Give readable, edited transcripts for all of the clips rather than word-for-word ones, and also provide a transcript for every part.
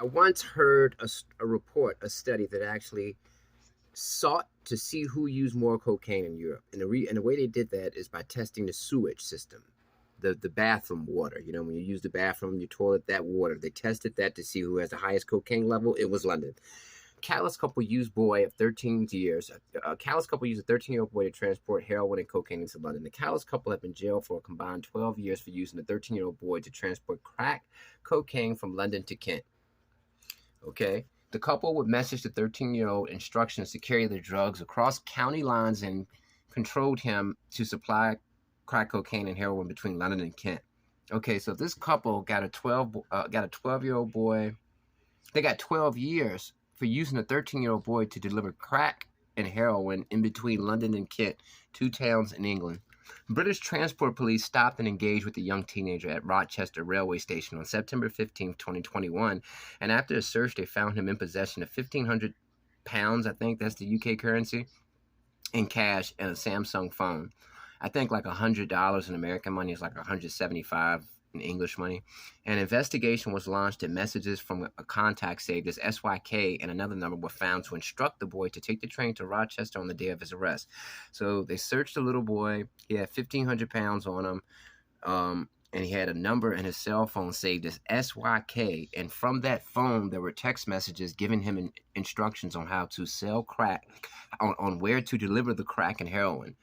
I once heard a report, a study that actually sought to see who used more cocaine in Europe, and the way they did that is by testing the sewage system, the bathroom water. You know, when you use the bathroom, your toilet, that water. They tested that to see who has the highest cocaine level. It was London. Callous couple used boy of 13 years. A Callous couple used a 13-year-old boy to transport heroin and cocaine into London. The Callous couple have been jailed for a combined 12 years for using a 13-year-old boy to transport crack cocaine from London to Kent. Okay. The couple would message the 13-year-old instructions to carry the drugs across county lines and controlled him to supply crack cocaine and heroin between London and Kent. Okay, so this couple got a 12-year-old boy. They got 12 years for using a 13-year-old boy to deliver crack and heroin in between London and Kent, two towns in England. British Transport Police stopped and engaged with the young teenager at Rochester railway station on September 15, 2021, and after a search, they found him in possession of £1,500, I think that's the UK currency, in cash and a Samsung phone. I think like $100 in American money is like 175 in English money. An investigation was launched and messages from a contact saved as SYK and another number were found to instruct the boy to take the train to Rochester on the day of his arrest. So they searched the little boy. He had £1,500 on him. And he had a number in his cell phone saved as SYK. And from that phone, there were text messages giving him instructions on how to sell crack, on where to deliver the crack and heroin.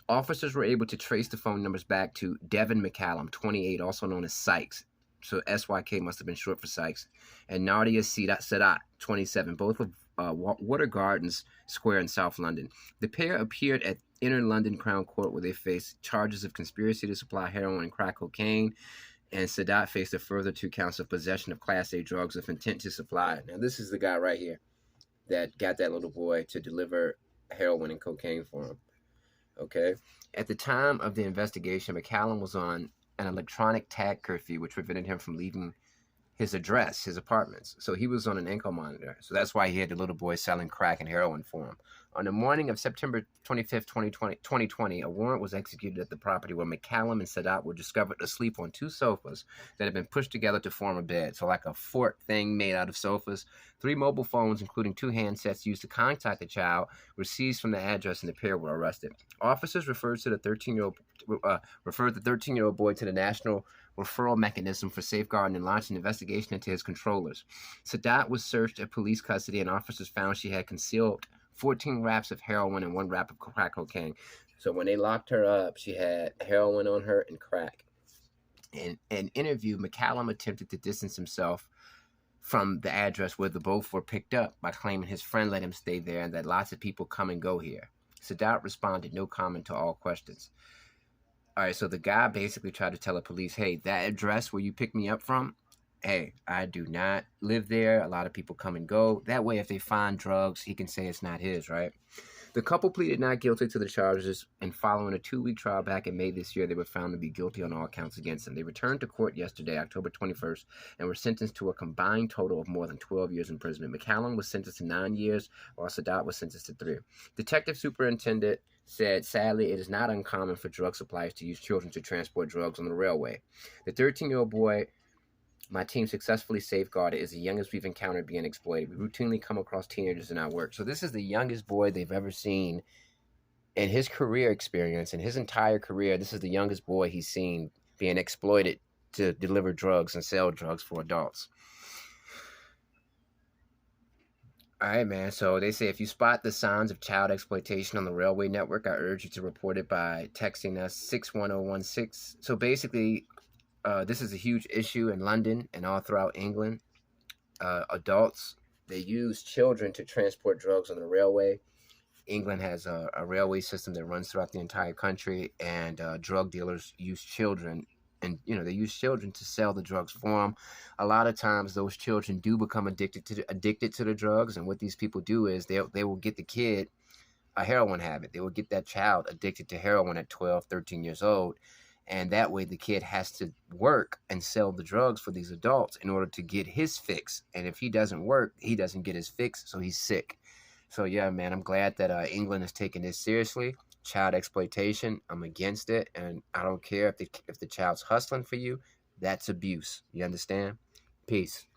Officers were able to trace the phone numbers back to Devon McCallum, 28, also known as Sykes. So SYK must have been short for Sykes. And Nardia Seedat, 27, both of Water Gardens Square in South London. The pair appeared at Inner London Crown Court where they faced charges of conspiracy to supply heroin and crack cocaine. And Seedat faced a further 2 counts of possession of Class A drugs with intent to supply. Now, this is the guy right here that got that little boy to deliver heroin and cocaine for him. Okay. At the time of the investigation, McCallum was on an electronic tag curfew, which prevented him from leaving his address, his apartments. So he was on an ankle monitor. So that's why he had the little boy selling crack and heroin for him. On the morning of September 25th, 2020, a warrant was executed at the property where McCallum and Seedat were discovered asleep on 2 sofas that had been pushed together to form a bed. So like a fort thing made out of sofas. 3 mobile phones, including 2 handsets used to contact the child, were seized from the address and the pair were arrested. Officers referred the 13-year-old boy to the National Referral Mechanism for Safeguarding and launched an investigation into his controllers. Seedat was searched at police custody and officers found she had concealed 14 wraps of heroin and 1 wrap of crack cocaine. So when they locked her up, she had heroin on her and crack. In an interview, McCallum attempted to distance himself from the address where the both were picked up by claiming his friend let him stay there and that lots of people come and go here. Seedat responded, no comment to all questions. All right, so the guy basically tried to tell the police, hey, that address where you picked me up from, hey, I do not live there. A lot of people come and go. That way, if they find drugs, he can say it's not his, right? The couple pleaded not guilty to the charges, and following a 2-week trial back in May this year, they were found to be guilty on all counts against them. They returned to court yesterday, October 21st, and were sentenced to a combined total of more than 12 years imprisonment. McCallum was sentenced to 9 years, while Seedat was sentenced to 3. Detective Superintendent said, sadly, it is not uncommon for drug suppliers to use children to transport drugs on the railway. The 13-year-old boy my team successfully safeguarded is the youngest we've encountered being exploited. We routinely come across teenagers in our work. So this is the youngest boy they've ever seen in his career experience. In his entire career, this is the youngest boy he's seen being exploited to deliver drugs and sell drugs for adults. All right, man. So they say if you spot the signs of child exploitation on the railway network, I urge you to report it by texting us 61016. So basically, this is a huge issue in London and all throughout England. Adults, they use children to transport drugs on the railway. England has a railway system that runs throughout the entire country, and drug dealers use children. And, they use children to sell the drugs for them. A lot of times those children do become addicted to the drugs. And what these people do is they will get the kid a heroin habit. They will get that child addicted to heroin at 12, 13 years old. And that way the kid has to work and sell the drugs for these adults in order to get his fix. And if he doesn't work, he doesn't get his fix, so he's sick. So, yeah, man, I'm glad that England is taking this seriously. Child exploitation, I'm against it. And I don't care if the child's hustling for you. That's abuse. You understand? Peace.